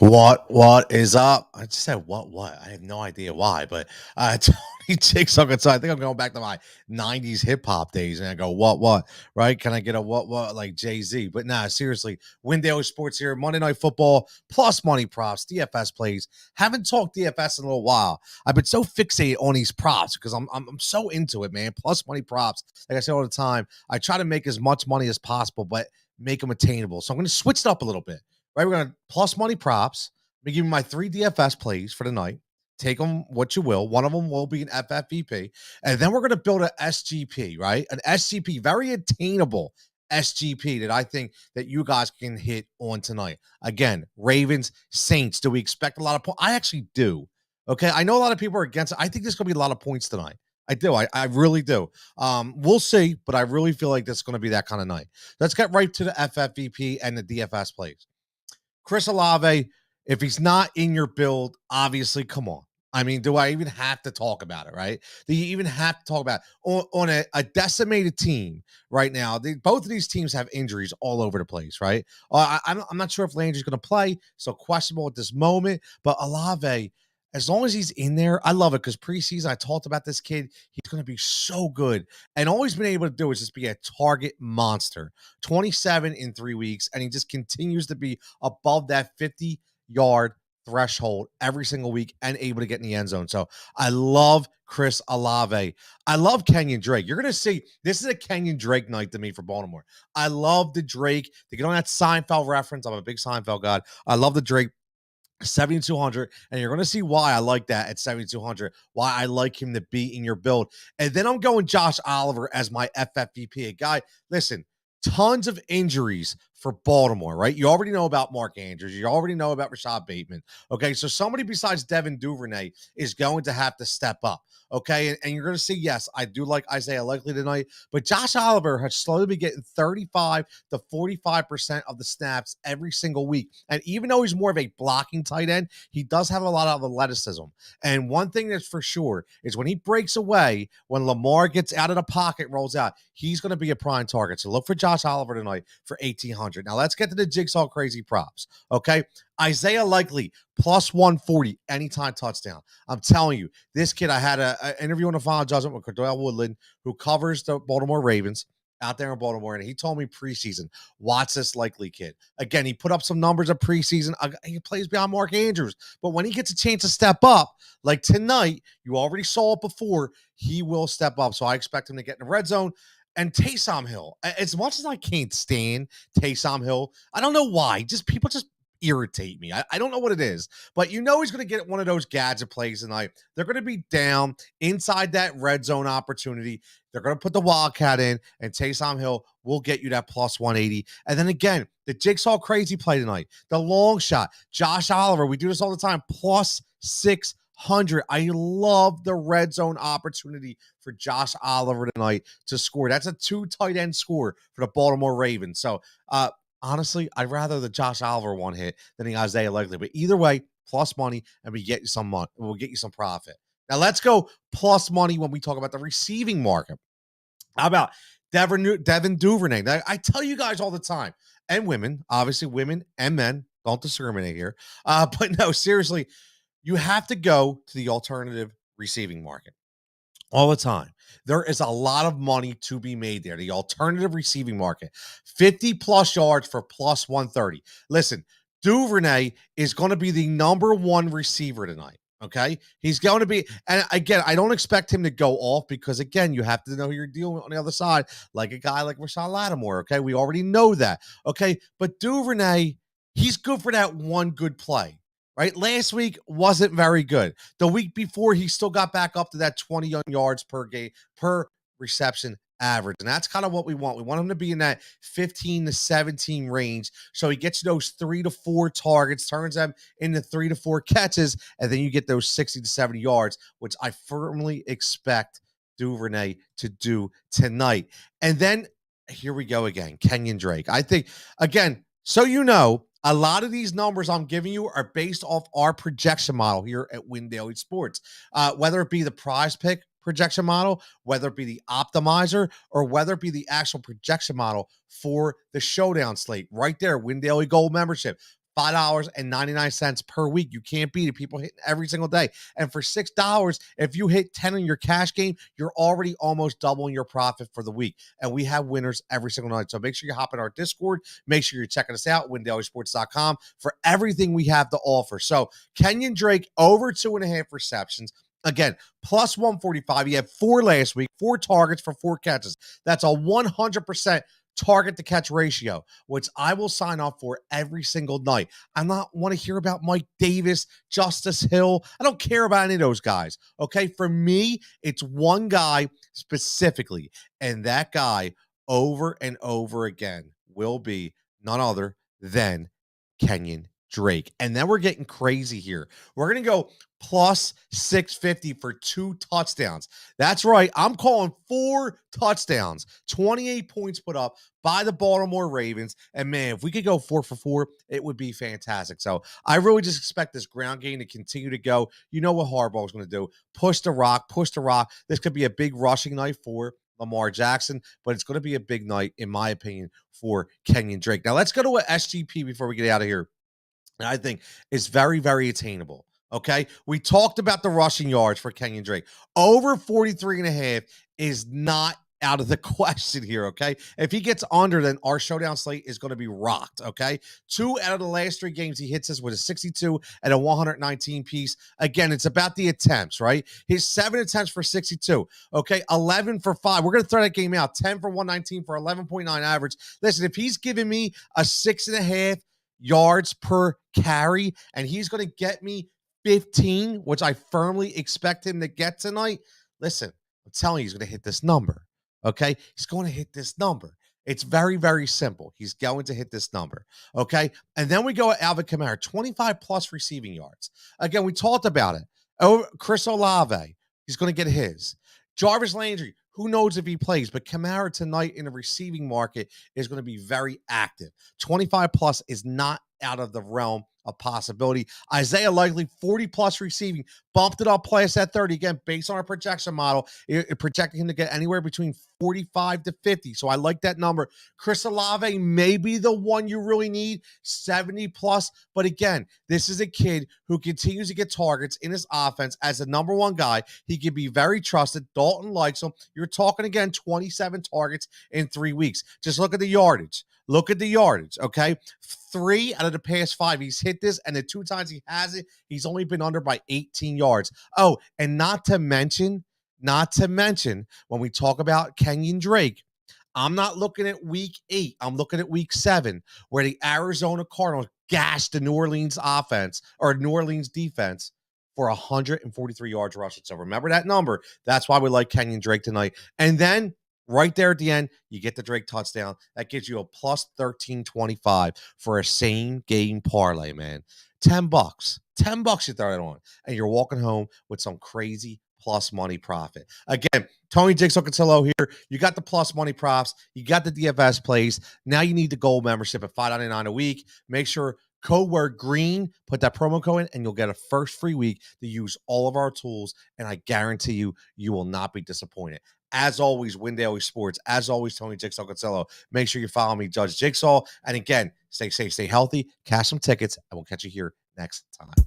What is up? I just said what? I have no idea why, but Tony Jigsaw. So I think I'm going back to my '90s hip hop days, and I go what? Right? Can I get a what like Jay Z? But nah, seriously. Win Daily Sports here, Monday Night Football plus money props, DFS plays. Haven't talked DFS in a little while. I've been so fixated on these props because I'm so into it, man. Plus money props, like I say all the time. I try to make as much money as possible, but make them attainable. So I'm going to switch it up a little bit. Right, we're gonna plus money props. Let me give you my three DFS plays for the night. Take them what you will. One of them will be an FFVP, and then we're gonna build an SGP. Right, an SGP, very attainable SGP that I think that you guys can hit on tonight. Again, Ravens, Saints. Do we expect a lot of points? I actually do. Okay, I know a lot of people are against it. I think there's gonna be a lot of points tonight. I do. I really do. We'll see, but I really feel like this is going to be that kind of night. Let's get right to the FFVP and the DFS plays. Chris Olave, if he's not in your build, obviously, come on. I mean, do I even have to talk about it, right? Do you even have to talk about it? On a decimated team right now? Both of these teams have injuries all over the place, right? I'm not sure if Landry's going to play, so questionable at this moment. But Olave, as long as he's in there, I love it because preseason I talked about this kid. He's going to be so good, and all he's been able to do is just be a target monster. 27 in 3 weeks, and he just continues to be above that 50-yard threshold every single week and able to get in the end zone. So I love Chris Olave. I love Kenyon Drake. You're going to see this is a Kenyon Drake night to me for Baltimore. I love the Drake. To get on that Seinfeld reference, I'm a big Seinfeld guy. I love the Drake. 7,200, and you're going to see why I like that at 7,200, why I like him to be in your build. And then I'm going Josh Oliver as my FFVP. A guy, listen, tons of injuries for Baltimore, right? You already know about Mark Andrews. You already know about Rashad Bateman. Okay, so somebody besides Devin Duvernay is going to have to step up. Okay, and you're going to see, yes, I do like Isaiah Likely tonight, but Josh Oliver has slowly been getting 35 to 45% of the snaps every single week. And even though he's more of a blocking tight end, he does have a lot of athleticism. And one thing that's for sure is when he breaks away, when Lamar gets out of the pocket, rolls out, he's going to be a prime target. So look for Josh Oliver tonight for 1,800. Now let's get to the Jigsaw crazy props. Okay, Isaiah Likely plus 140 anytime touchdown. I'm telling you, this kid, I had an interview on the Final Judgment with Cordell Woodland, who covers the Baltimore Ravens out there in Baltimore, and he told me preseason, watch this Likely kid. Again, he put up some numbers of preseason. He plays beyond Mark Andrews, but when he gets a chance to step up, like tonight, you already saw it before, he will step up. So I expect him to get in the red zone. And Taysom Hill, as much as I can't stand Taysom Hill, I don't know why. Just people just irritate me. I don't know what it is, but you know he's going to get one of those gadget plays tonight. They're going to be down inside that red zone opportunity. They're going to put the Wildcat in, and Taysom Hill will get you that plus 180. And then again, the Jigsaw crazy play tonight, the long shot, Josh Oliver. We do this all the time, plus 600. I love the red zone opportunity for Josh Oliver tonight to score. That's a 2 tight end score for the Baltimore Ravens. So, honestly, I'd rather the Josh Oliver one hit than the Isaiah Likely. But either way, plus money, and we get you some money. We'll get you some profit. Now let's go plus money when we talk about the receiving market. How about Devin Duvernay? Now, I tell you guys all the time, and women, obviously women and men, don't discriminate here. But no, seriously, you have to go to the alternative receiving market all the time. There is a lot of money to be made there. The alternative receiving market, 50 plus yards for plus 130. Listen, Duvernay is going to be the number one receiver tonight. Okay. He's going to be, and again, I don't expect him to go off because, again, you have to know who you're dealing with on the other side, like a guy like Rashawn Lattimore. Okay. We already know that. Okay. But Duvernay, he's good for that one good play. Right? Last week wasn't very good. The week before, he still got back up to that 20 yards per game, per reception average. And that's kind of what we want. We want him to be in that 15 to 17 range. So he gets those 3 to 4 targets, turns them into 3 to 4 catches, and then you get those 60 to 70 yards, which I firmly expect Duvernay to do tonight. And then here we go again, Kenyon Drake. I think, again, so you know, a lot of these numbers I'm giving you are based off our projection model here at Win Daily Sports. Whether it be the prize pick projection model, whether it be the optimizer, or whether it be the actual projection model for the showdown slate right there, Win Daily Gold membership. $5.99 per week. You can't beat it. People hitting every single day. And for $6, if you hit 10 on your cash game, you're already almost doubling your profit for the week. And we have winners every single night. So make sure you hop in our Discord. Make sure you're checking us out, WinDailySports.com, for everything we have to offer. So Kenyon Drake over 2.5 receptions. Again, plus 145. He had 4 last week, 4 targets for 4 catches. That's a 100% target to catch ratio, which I will sign off for every single night. I not want to hear about Mike Davis, Justice Hill. I don't care about any of those guys. Okay. For me, it's one guy specifically, and that guy over and over again will be none other than Kenyon Drake. And then we're getting crazy here. We're going to go plus 650 for 2 touchdowns. That's right. I'm calling 4 touchdowns, 28 points put up by the Baltimore Ravens. And man, if we could go 4 for 4, it would be fantastic. So I really just expect this ground game to continue to go. You know what Harbaugh's going to do. Push the rock, push the rock. This could be a big rushing night for Lamar Jackson, but it's going to be a big night, in my opinion, for Kenyon Drake. Now let's go to a SGP before we get out of here. And I think it's very, very attainable. Okay. We talked about the rushing yards for Kenyon Drake. Over 43.5 is not out of the question here. Okay. If he gets under, then our showdown slate is going to be rocked. Okay. 2 out of the last 3 games he hits us with a 62 and a 119 piece. Again, it's about the attempts, right? His 7 attempts for 62. Okay. 11 for 5. We're going to throw that game out. 10 for 119 for 11.9 average. Listen, if he's giving me a 6.5 yards per carry, and he's going to get me 15, which I firmly expect him to get tonight. Listen, I'm telling you, he's going to hit this number. Okay. He's going to hit this number. It's very, very simple. He's going to hit this number. Okay. And then we go at Alvin Kamara, 25 plus receiving yards. Again, we talked about it. Oh, Chris Olave, he's going to get his. Jarvis Landry, who knows if he plays, but Kamara tonight in the receiving market is going to be very active. 25 plus is not out of the realm of possibility. Isaiah Likely, 40 plus receiving, bumped it up past that 30. Again, based on our projection model, it projecting him to get anywhere between 45 to 50. So I like that number. Chris Olave may be the one you really need, 70 plus. But again, this is a kid who continues to get targets in his offense as the number 1 guy. He can be very trusted. Dalton likes him. You're talking again, 27 targets in 3 weeks. Just look at the yardage. Look at the yardage, okay? 3 out of the past 5, he's hit this, and the 2 times he has it, he's only been under by 18 yards. Oh, and not to mention, when we talk about Kenyon Drake, I'm not looking at week 8. I'm looking at week 7, where the Arizona Cardinals gashed the New Orleans offense, or New Orleans defense, for 143 yards rushing. So remember that number. That's why we like Kenyon Drake tonight. And then right there at the end, you get the Drake touchdown. That gives you a plus 1325 for a same game parlay, man. $10. $10 you throw it on, and you're walking home with some crazy plus money profit. Again, Tony Jigsaw Cutillo here. You got the plus money props. You got the DFS plays. Now you need the gold membership at $5.99 a week. Make sure code word green, put that promo code in, and you'll get a first free week to use all of our tools. And I guarantee you, you will not be disappointed. As always, Win Daily Sports. As always, Tony Jigsaw Cutillo. Make sure you follow me, Judge Jigsaw. And again, stay safe, stay healthy, cash some tickets, and we'll catch you here next time.